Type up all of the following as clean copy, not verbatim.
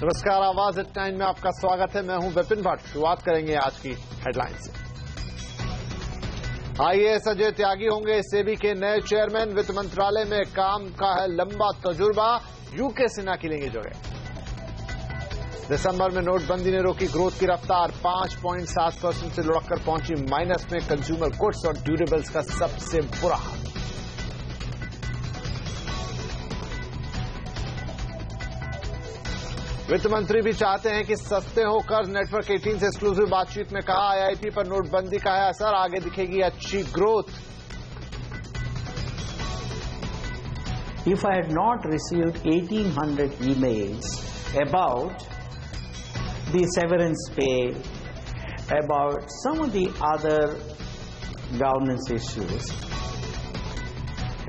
नमस्कार, आवाज एट 9 में आपका स्वागत है। मैं हूं विपिन भट्ट। शुरुआत करेंगे आज की हेडलाइन से। आईएएस अजय त्यागी होंगे सेबी के नए चेयरमैन। वित्त मंत्रालय में काम का है लंबा तजुर्बा, यूके सिन्हा की लेंगे जगह। दिसंबर में नोटबंदी ने रोकी ग्रोथ की रफ्तार, 5.7% से लुढ़ककर पहुंची माइनस में। कंज्यूमर गुड्स और ड्यूरेबल्स का सबसे बुरा हाल। वित्त मंत्री भी चाहते हैं कि सस्ते हो कर्ज। नेटवर्क 18 से एक्सक्लूसिव बातचीत में कहा, आईआईपी पर नोटबंदी का है असर, आगे दिखेगी अच्छी growth. If I had not received 1800 emails about the severance pay, about some of the other governance issues.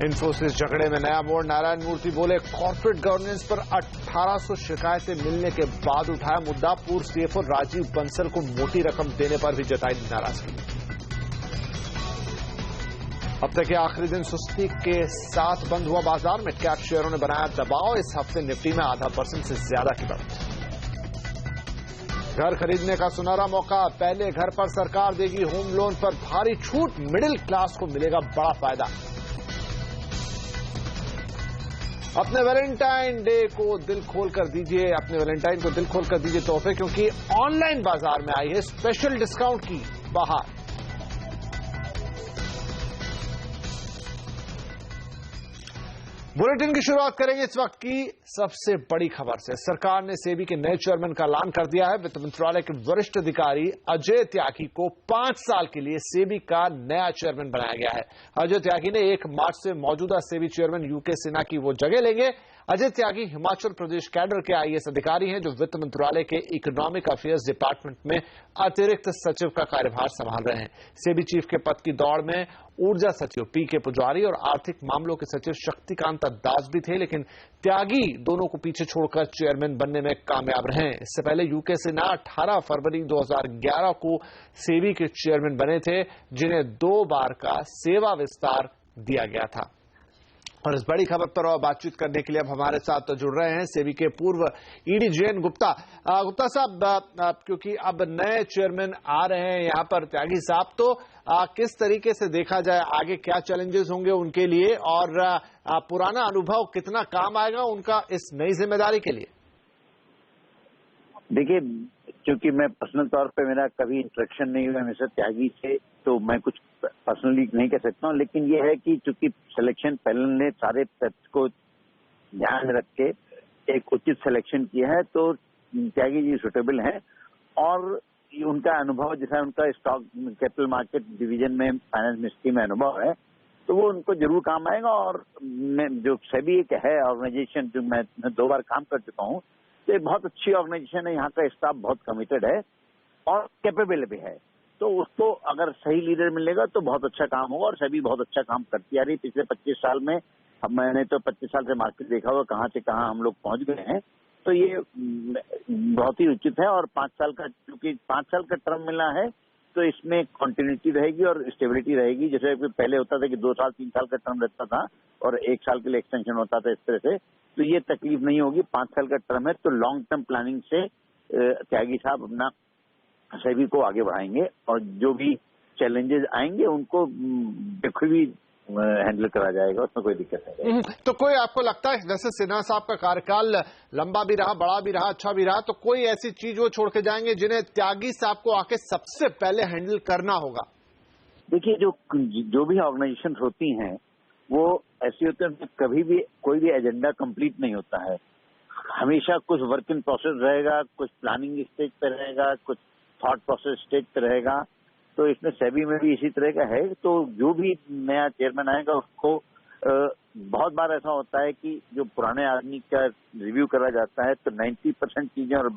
Infosys झगड़े में नया मोड़, नारायण मूर्ति बोले, कॉर्पोरेट गवर्नेंस पर 1800 शिकायतें मिलने के बाद उठाया मुद्दा। पूर्व सीएफओ राजीव बंसल को मोटी रकम देने पर भी जताई नाराजगी। हफ्ते के आखिरी दिन सुस्ती के साथ बंद हुआ बाजार। मिड कैप शेयरों ने बनाया दबाव। इस हफ्ते निफ्टी में 0.5% से ज्यादा की बढ़त। घर खरीदने का सुनहरा मौका, पहले घर पर सरकार देगी होम लोन पर भारी छूट, मिडिल क्लास को मिलेगा बड़ा फायदा। अपने वैलेंटाइन डे को दिल खोल कर दीजिए, अपने वैलेंटाइन को दिल खोल कर दीजिए तोहफे, क्योंकि ऑनलाइन बाजार में आई है स्पेशल डिस्काउंट की बहार। बुलेटिन की शुरुआत करेंगे इस वक्त की सबसे बड़ी खबर से। सरकार ने सेबी के नए चेयरमैन का ऐलान कर दिया है। वित्त मंत्रालय के वरिष्ठ अधिकारी अजय त्यागी को 5 साल के लिए सेबी का नया चेयरमैन बनाया गया है। अजय त्यागी ने 1 मार्च से मौजूदा सेबी चेयरमैन यूके सिन्हा की वो जगह लेंगे। अजय त्यागी हिमाचल प्रदेश कैडर के आईएएस अधिकारी हैं, जो वित्त मंत्रालय के इकोनॉमिक अफेयर्स डिपार्टमेंट में अतिरिक्त सचिव का कार्यभार संभाल रहे हैं। सेबी चीफ के पद की दौड़ में ऊर्जा सचिव पीके पुजारी और आर्थिक मामलों के सचिव शक्तिकांता दास भी थे, लेकिन त्यागी दोनों को पीछे छोड़कर चेयरमैन बनने में कामयाब रहे। इससे पहले यूके सिन्हा 18 फरवरी 2011 को सेबी के चेयरमैन बने थे, जिन्हें 2 बार का सेवा विस्तार दिया गया था। और इस बड़ी खबर पर और बातचीत करने के लिए अब हमारे साथ जुड़ रहे हैं सेबी के पूर्व ईडी जयंत गुप्ता। गुप्ता साहब, क्योंकि अब नए चेयरमैन आ रहे हैं यहाँ पर त्यागी साहब, तो किस तरीके से देखा जाए आगे क्या चैलेंजेस होंगे उनके लिए, और पुराना अनुभव कितना काम आएगा उनका इस नई जिम्मेदारी के लिए? देखिए, क्योंकि मैं पर्सनल तौर पे मेरा कभी इंटरेक्शन नहीं हुआ मिस्टर त्यागी से, तो मैं कुछ पर्सनली नहीं कह सकता हूँ। लेकिन ये है कि चूंकि सिलेक्शन पैनल ने सारे तथ्य को ध्यान में रख के एक उचित सिलेक्शन किया है, तो त्यागी जी सुटेबल हैं। और उनका अनुभव, जैसा उनका स्टॉक कैपिटल मार्केट डिवीजन में फाइनेंस मिनिस्ट्री में अनुभव है, तो वो उनको जरूर काम आएगा। और मैं जो सेबी एक है ऑर्गेनाइजेशन, जो मैं 2 बार काम कर चुका हूँ, तो ये बहुत अच्छी ऑर्गेनाइजेशन है। यहाँ का स्टाफ बहुत कमिटेड है और कैपेबल भी है, तो उसको अगर सही लीडर मिलेगा तो बहुत अच्छा काम होगा। और सभी बहुत अच्छा काम करती आ रही पिछले 25 साल में। अब मैंने तो 25 साल से मार्केट देखा हुआ, कहाँ से कहाँ हम लोग पहुंच गए हैं, तो ये बहुत ही उचित है। और 5 साल का, क्योंकि 5 साल का टर्म मिला है, तो इसमें कंटिन्यूटी रहेगी और स्टेबिलिटी रहेगी। जैसे पहले होता था कि 2 साल 3 साल का टर्म रहता था और 1 साल के लिए एक्सटेंशन होता था, इस तरह से, तो ये तकलीफ नहीं होगी। 5 साल का टर्म है, तो लॉन्ग टर्म प्लानिंग से त्यागी साहब अपना सेबी को आगे बढ़ाएंगे और जो भी चैलेंजेस आएंगे उनको बखूबी हैंडल करा जाएगा, उसमें कोई दिक्कत नहीं। तो कोई आपको लगता है, जैसे सिन्हा साहब का कार्यकाल लंबा भी रहा, बड़ा भी रहा, अच्छा भी रहा, तो कोई ऐसी चीज वो छोड़ के जाएंगे जिन्हें त्यागी साहब को आके सबसे पहले हैंडल करना होगा? देखिए, जो भी ऑर्गेनाइजेशन होती हैं वो ऐसी होती है, कभी भी कोई भी एजेंडा कंप्लीट नहीं होता है। हमेशा कुछ वर्क इन प्रोसेस रहेगा, कुछ प्लानिंग स्टेज पे रहेगा, कुछ थॉट प्रोसेस स्टेज पे रहेगा। तो इसमें सेबी में भी इसी तरह का है। तो जो भी नया चेयरमैन आएगा उसको बहुत बार ऐसा होता है कि जो पुराने आदमी का रिव्यू करा जाता है, तो 90% चीजें और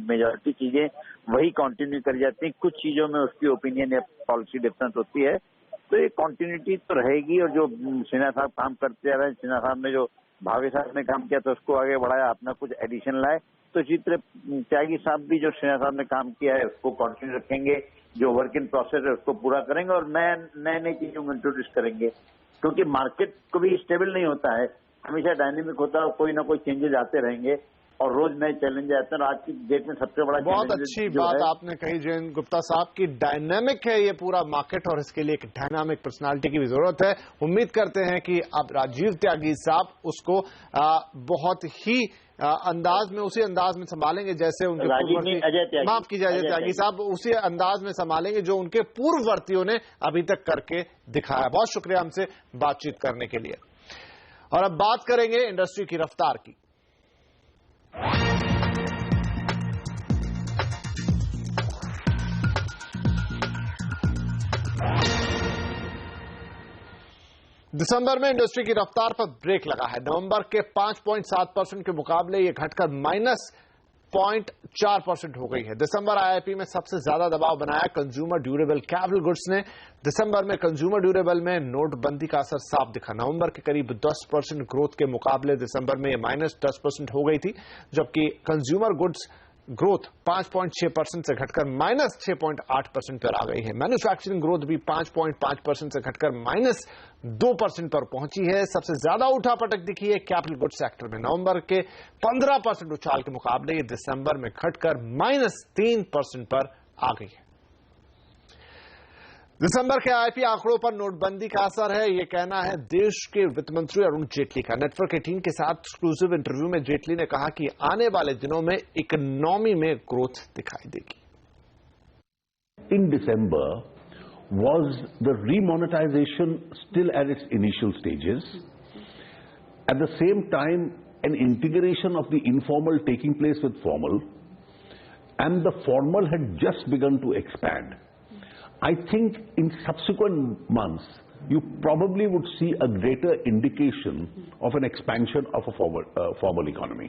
मेजॉरिटी चीजें वही कंटिन्यू करी जाती हैं। कुछ चीजों में उसकी ओपिनियन या पॉलिसी डिफरेंस होती है, तो ये कंटिन्यूटी तो रहेगी। और जो सिन्हा साहब काम करते आ रहे हैं, सिन्हा साहब ने जो भावे साहब ने काम किया तो उसको आगे बढ़ाया, अपना कुछ एडिशन लाए, तो इसी तरह त्यागी साहब भी जो सिन्हा साहब ने काम किया है उसको कंटिन्यू रखेंगे। जो वर्क इन प्रोसेस है उसको पूरा करेंगे और नए चीजों को इंट्रोड्यूस करेंगे। क्योंकि मार्केट को भी स्टेबल नहीं होता है, हमेशा डायनेमिक होता है, कोई ना कोई चेंजेस आते रहेंगे। और रोज नए चैलेंज आते हैं। आज की डेट में सबसे बड़ा बहुत अच्छी बात आपने कही जयंत गुप्ता साहब की, डायनामिक है ये पूरा मार्केट और इसके लिए एक डायनामिक पर्सनालिटी की भी जरूरत है। उम्मीद करते हैं कि अब राजीव त्यागी साहब उसको बहुत ही अंदाज में, उसी अंदाज में संभालेंगे जैसे उनके पूर्ववर्ती, माफ कीजिए अजय त्यागी साहब, उसी अंदाज में संभालेंगे जो उनके पूर्ववर्तियों ने अभी तक करके दिखाया। बहुत शुक्रिया हमसे बातचीत करने के लिए। और अब बात करेंगे इंडस्ट्री की रफ्तार की। दिसंबर में इंडस्ट्री की रफ्तार पर ब्रेक लगा है। नवंबर के 5.7% के मुकाबले ये घटकर -0.4% हो गई है। दिसंबर आईआईपी में सबसे ज्यादा दबाव बनाया कंज्यूमर ड्यूरेबल कैपिटल गुड्स ने। दिसंबर में कंज्यूमर ड्यूरेबल में नोटबंदी का असर साफ दिखा। नवंबर के करीब 10% ग्रोथ के मुकाबले दिसंबर में -10% हो गई थी, जबकि कंज्यूमर गुड्स ग्रोथ 5.6% से घटकर -6.8% पर आ गई है। मैन्युफैक्चरिंग ग्रोथ भी 5.5% से घटकर -2% पर पहुंची है। सबसे ज्यादा उठापटक दिखी है कैपिटल गुड्स सेक्टर में। नवंबर के 15% उछाल के मुकाबले ये दिसंबर में घटकर -3% पर आ गई है। दिसंबर के आईआईपी आंकड़ों पर नोटबंदी का असर है, यह कहना है देश के वित्त मंत्री अरुण जेटली का। नेटवर्क 18 के साथ एक्सक्लूसिव इंटरव्यू में जेटली ने कहा कि आने वाले दिनों में इकोनॉमी में ग्रोथ दिखाई देगी। In December, was the remonetization still at its initial stages? At the same time, an integration of the informal taking place with formal, and the formal had just begun to expand. I think in subsequent months, you probably would see a greater indication of an expansion of a formal economy.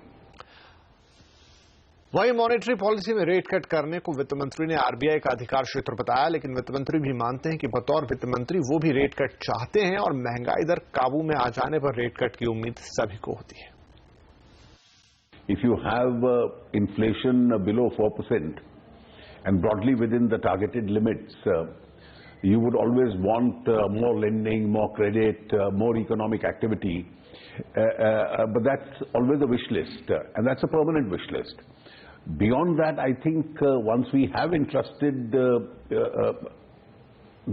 वही monetary policy में rate cut करने को वित्त मंत्री ने RBI का अधिकार क्षेत्र बताया, लेकिन वित्त मंत्री भी मानते हैं कि बतौर वित्त मंत्री वो भी रेट कट चाहते हैं और महंगाई दर काबू में आ जाने पर रेट कट की उम्मीद सभी को होती है। If you have inflation below 4%, and broadly within the targeted limits, you would always want more lending, more credit, more economic activity, but that's always a wish list, and that's a permanent wish list. Beyond that, I think once we have entrusted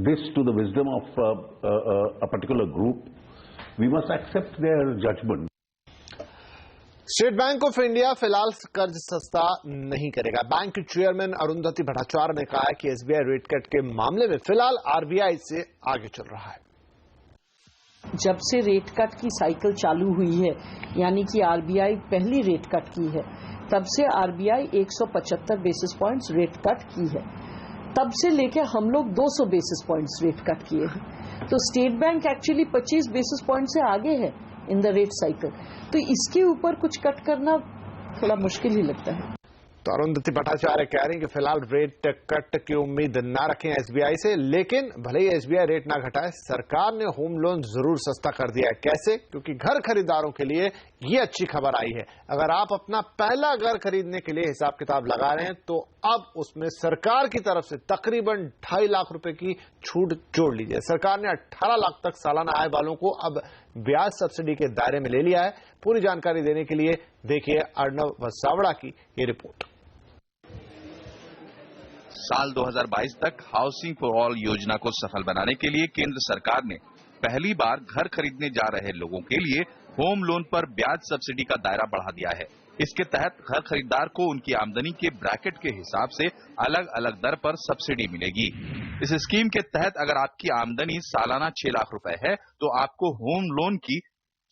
this to the wisdom of a particular group, we must accept their judgment. State bank of India फिलहाल कर्ज सस्ता नहीं करेगा। Bank के chairman Arundhati Bhattacharya ने कहा है कि एसबीआई रेट कट के मामले में फिलहाल आरबीआई से आगे चल रहा है। जब से रेट कट की साइकिल चालू हुई है, यानी कि आरबीआई पहली रेट कट की है, तब से RBI 175 basis points rate cut की है। तब से लेकर हम लोग 200 बेसिस पॉइंट्स रेट कट किए हैं। तो state bank actually 25 basis point से आगे है इन द रेट साइकिल। तो इसके ऊपर कुछ कट करना थोड़ा मुश्किल ही लगता है। तो अरुंधति भट्टाचार्य कह रहे हैं कि फिलहाल रेट कट की उम्मीद ना रखें एसबीआई से, लेकिन भले ही एसबीआई रेट ना घटाए, सरकार ने होम लोन जरूर सस्ता कर दिया है। कैसे? क्योंकि घर खरीदारों के लिए ये अच्छी खबर आई है। अगर आप अपना पहला घर खरीदने के लिए हिसाब किताब लगा रहे हैं तो अब उसमें सरकार की तरफ से तकरीबन 2.5 लाख रुपए की छूट जोड़ लीजिए। सरकार ने 18 लाख तक सालाना आय वालों को अब ब्याज सब्सिडी के दायरे में ले लिया है। पूरी जानकारी देने के लिए देखिए अर्णव वसावड़ा की ये रिपोर्ट। साल 2022 तक हाउसिंग फॉर ऑल योजना को सफल बनाने के लिए केंद्र सरकार ने पहली बार घर खरीदने जा रहे लोगों के लिए होम लोन पर ब्याज सब्सिडी का दायरा बढ़ा दिया है। इसके तहत घर खरीदार को उनकी आमदनी के ब्रैकेट के हिसाब से अलग अलग दर पर सब्सिडी मिलेगी। इस स्कीम के तहत अगर आपकी आमदनी सालाना 6 लाख रुपए है तो आपको होम लोन की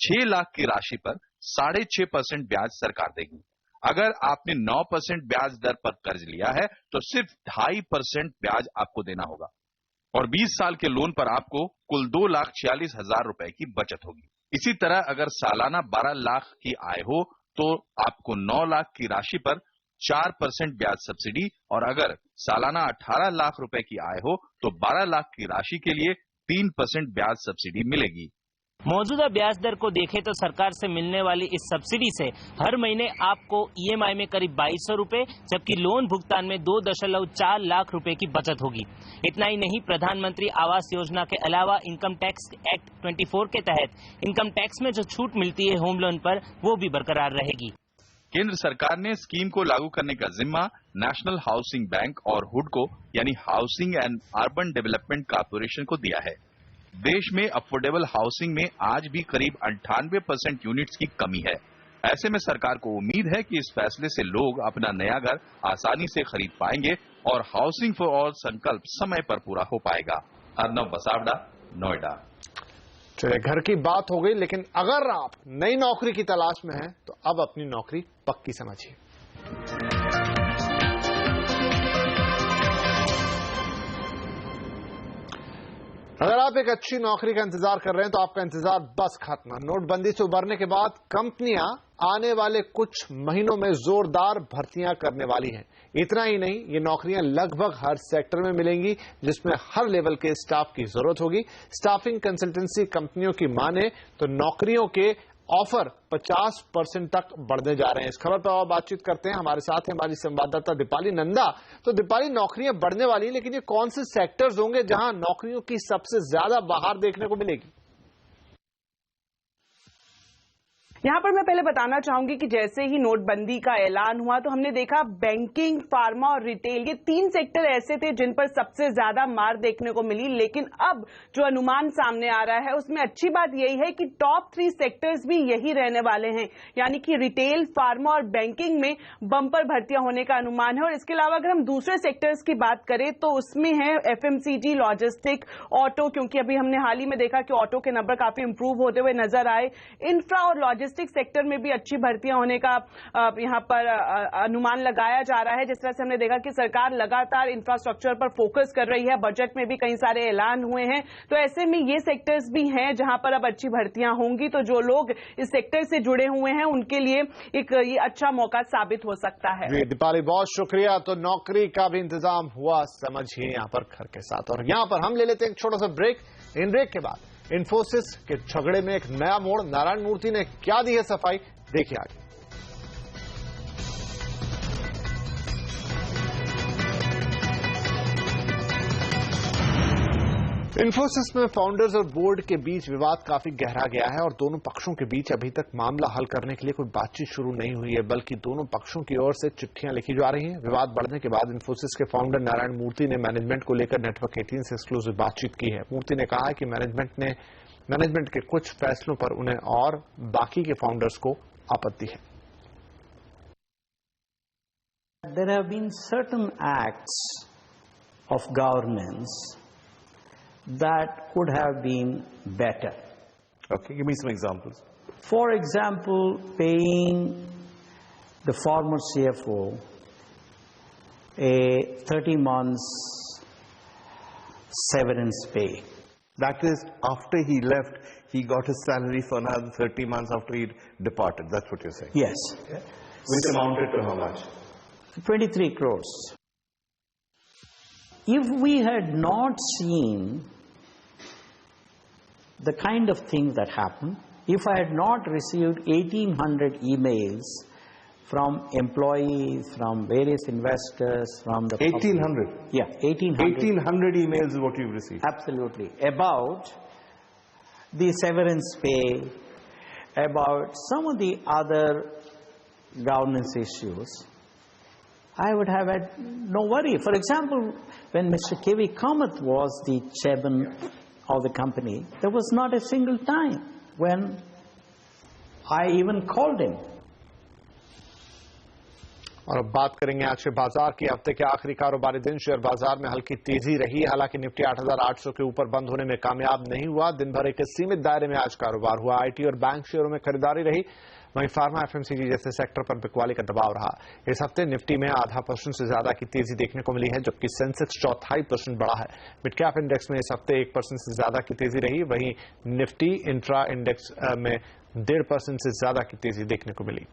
6 लाख की राशि पर 6.5% ब्याज सरकार देगी। अगर आपने 9% ब्याज दर पर कर्ज लिया है तो सिर्फ 2.5% ब्याज आपको देना होगा और 20 साल के लोन पर आपको कुल 2,46,000 रुपए की बचत होगी। इसी तरह अगर सालाना 12 लाख की आय हो तो आपको 9 लाख की राशि पर 4% ब्याज सब्सिडी और अगर सालाना 18 लाख रुपए की आय हो तो 12 लाख की राशि के लिए 3% ब्याज सब्सिडी मिलेगी। मौजूदा ब्याज दर को देखें तो सरकार से मिलने वाली इस सब्सिडी से हर महीने आपको ईएमआई में करीब 2200 रुपए, जबकि लोन भुगतान में 2.4 लाख रुपए की बचत होगी। इतना ही नहीं, प्रधानमंत्री आवास योजना के अलावा इनकम टैक्स एक्ट 24 के तहत इनकम टैक्स में जो छूट मिलती है होम लोन पर, वो भी बरकरार रहेगी। केंद्र सरकार ने स्कीम को लागू करने का जिम्मा नेशनल हाउसिंग बैंक और हुडको यानी housing and urban development corporation को दिया है। देश में अफोर्डेबल हाउसिंग में आज भी करीब 98% यूनिट्स की कमी है। ऐसे में सरकार को उम्मीद है कि इस फैसले से लोग अपना नया घर आसानी से खरीद पाएंगे और हाउसिंग फॉर ऑल संकल्प समय पर पूरा हो पाएगा। अर्नब बसावड़ा, नोएडा। चलिए, घर की बात हो गई, लेकिन अगर आप नई नौकरी की तलाश में हैं तो अब अपनी नौकरी पक्की समझिए। अगर आप एक अच्छी नौकरी का इंतजार कर रहे हैं तो आपका इंतजार बस खत्म। नोटबंदी से उबरने के बाद कंपनियां आने वाले कुछ महीनों में जोरदार भर्तियां करने वाली हैं। इतना ही नहीं, ये नौकरियां लगभग हर सेक्टर में मिलेंगी, जिसमें हर लेवल के स्टाफ की जरूरत होगी। स्टाफिंग कंसल्टेंसी कंपनियों की माने तो नौकरियों के ऑफर 50% तक बढ़ने जा रहे हैं। इस खबर पर और बातचीत करते हैं, हमारे साथ है हमारी संवाददाता दीपाली नंदा। तो दीपाली, नौकरियां बढ़ने वाली, लेकिन ये कौन से सेक्टर्स होंगे जहां नौकरियों की सबसे ज्यादा बहार देखने को मिलेगी? यहाँ पर मैं पहले बताना चाहूंगी कि जैसे ही नोटबंदी का ऐलान हुआ तो हमने देखा बैंकिंग, फार्मा और रिटेल, ये 3 सेक्टर ऐसे थे जिन पर सबसे ज्यादा मार देखने को मिली। लेकिन अब जो अनुमान सामने आ रहा है उसमें अच्छी बात यही है कि टॉप 3 सेक्टर्स भी यही रहने वाले हैं, यानी कि रिटेल, फार्मा और बैंकिंग में बम्पर भर्तियां होने का अनुमान है। और इसके अलावा अगर हम दूसरे सेक्टर्स की बात करें तो उसमें है FMCG, लॉजिस्टिक, ऑटो, क्योंकि अभी हमने हाल ही में देखा कि ऑटो के नंबर काफी इंप्रूव होते हुए नजर आए। इंफ्रा और लॉजिस्टिक सेक्टर में भी अच्छी भर्तियां होने का यहां पर अनुमान लगाया जा रहा है। जिस तरह से हमने देखा कि सरकार लगातार इंफ्रास्ट्रक्चर पर फोकस कर रही है, बजट में भी कई सारे ऐलान हुए हैं, तो ऐसे में ये सेक्टर्स भी हैं जहां पर अब अच्छी भर्तियां होंगी। तो जो लोग इस सेक्टर से जुड़े हुए हैं उनके लिए एक ये अच्छा मौका साबित हो सकता है। दीपाली, बहुत शुक्रिया। तो नौकरी का भी इंतजाम हुआ, समझिए यहाँ पर घर के साथ। और यहाँ पर हम ले लेते हैं एक छोटा सा ब्रेक। इन ब्रेक के बाद इन्फोसिस के झगड़े में एक नया मोड़, नारायण मूर्ति ने क्या दी है सफाई, देखिए आगे। इन्फोसिस में फाउंडर्स और बोर्ड के बीच विवाद काफी गहरा गया है और दोनों पक्षों के बीच अभी तक मामला हल करने के लिए कोई बातचीत शुरू नहीं हुई है, बल्कि दोनों पक्षों की ओर से चिट्ठियां लिखी जा रही हैं। विवाद बढ़ने के बाद इन्फोसिस के फाउंडर नारायण मूर्ति ने मैनेजमेंट को लेकर नेटवर्क 18 से एक्सक्लूसिव बातचीत की है। मूर्ति ने कहा है कि मैनेजमेंट के कुछ फैसलों पर उन्हें और बाकी के फाउंडर्स को आपत्ति है। There have been certain acts of governance that could have been better. Okay, give me some examples. For example, paying the former CFO a 30 months severance pay. That is, after he left, he got his salary for another 30 months after he departed. That's what you're saying? Yes. Yeah. Which amounted to how much? 23 crores. If we had not seen the kind of things that happened, if I had not received 1,800 emails from employees, from various investors, from the 1,800? Yeah, 1,800. 1,800 emails is what you've received? Absolutely. About the severance pay, about some of the other governance issues, I would have had no worry. For example, when Mr. K.V. Kamath was the chairman of the company, there was not a single time when I even called him. और अब बात करेंगे आज के बाजार की। हफ्ते के आखिरी कारोबारी दिन शेयर बाजार में हल्की तेजी रही, हालांकि निफ्टी 8,800 के ऊपर बंद होने में कामयाब नहीं हुआ। दिन भर एक सीमित दायरे में आज कारोबार हुआ। आईटी और बैंक शेयरों में खरीदारी रही, वहीं फार्मा, एफएमसीजी जैसे सेक्टर पर बिकवाली का दबाव रहा। इस हफ्ते निफ्टी में 0.5% से ज्यादा की तेजी देखने को मिली है, जबकि सेंसेक्स 0.25% बढ़ा है। मिड कैप इंडेक्स में इस हफ्ते 1% से ज्यादा की तेजी रही, वहीं निफ्टी इंट्रा इंडेक्स में 1.5% से ज्यादा की तेजी देखने को मिली।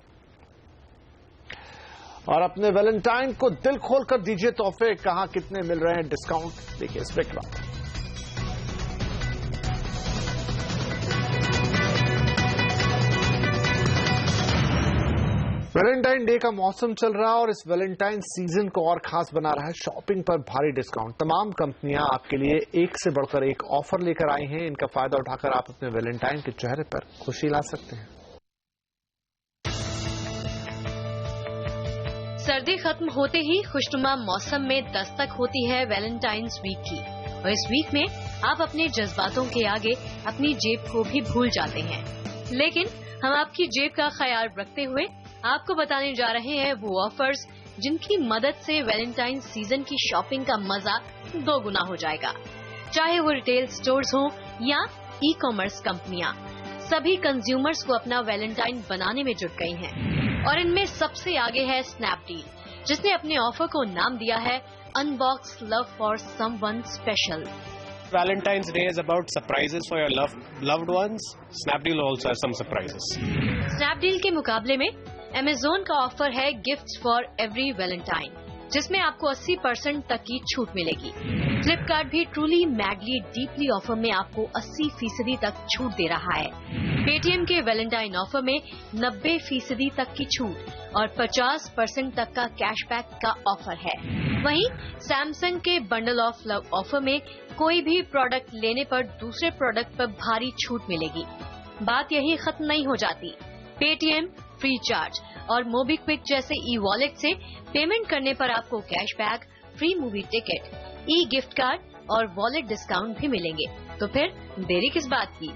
और अपने वैलेंटाइन को दिल खोलकर दीजिए तोहफे, कहां कितने मिल रहे हैं डिस्काउंट, देखिए इस ब्रेक के बाद। वैलेंटाइन डे का मौसम चल रहा है और इस वैलेंटाइन सीजन को और खास बना रहा है शॉपिंग पर भारी डिस्काउंट। तमाम कंपनियां आपके लिए एक से बढ़कर एक ऑफर लेकर आई हैं। इनका फायदा उठाकर आप अपने वैलेंटाइन के चेहरे पर खुशी ला सकते हैं। सर्दी खत्म होते ही खुशनुमा मौसम में दस्तक होती है वैलेंटाइंस वीक की, और इस वीक में आप अपने जज्बातों के आगे अपनी जेब को भी भूल जाते हैं। लेकिन हम आपकी जेब का ख्याल रखते हुए आपको बताने जा रहे हैं वो ऑफर्स जिनकी मदद से वैलेंटाइन सीजन की शॉपिंग का मजा 2 गुना हो जाएगा। चाहे वो रिटेल स्टोर्स हो या ई कॉमर्स कंपनियां, सभी कंज्यूमर्स को अपना वैलेंटाइन बनाने में जुट गई हैं। और इनमें सबसे आगे है स्नैपडील, जिसने अपने ऑफर को नाम दिया है unbox love for someone special. Valentine's Day is about surprises for your loved ones. Snapdeal also has some surprises. Snapdeal के मुकाबले में Amazon का ऑफर है गिफ्ट्स फॉर एवरी वैलेंटाइन, जिसमें आपको 80% तक की छूट मिलेगी। फ्लिपकार्ट भी ट्रूली मैडली डीपली ऑफर में आपको 80% तक छूट दे रहा है। पेटीएम के वैलेंटाइन ऑफर में 90% तक की छूट और 50% तक का कैशबैक का ऑफर है। वहीं सैमसंग के बंडल ऑफ लव ऑफर में कोई भी प्रोडक्ट लेने पर दूसरे प्रोडक्ट पर भारी छूट मिलेगी। बात यही खत्म नहीं हो जाती। पेटीएम, फ्री चार्ज और मोबीक्विक जैसे ई वॉलेट से पेमेंट करने पर आपको कैशबैक, फ्री मूवी टिकट, ई गिफ्ट कार्ड और वॉलेट डिस्काउंट भी मिलेंगे। तो फिर देरी किस बात की,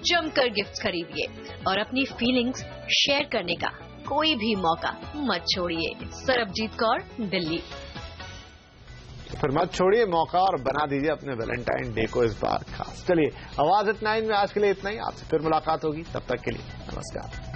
जमकर गिफ्ट खरीदिए और अपनी फीलिंग्स शेयर करने का कोई भी मौका मत छोड़िए। सरबजीत कौर, दिल्ली। फिर मत छोड़िए मौका और बना दीजिए अपने वैलेंटाइन डे को इस बार खास। चलिए, आवाज इतना में आज के लिए इतना ही। आपसे फिर मुलाकात होगी, तब तक के लिए नमस्कार।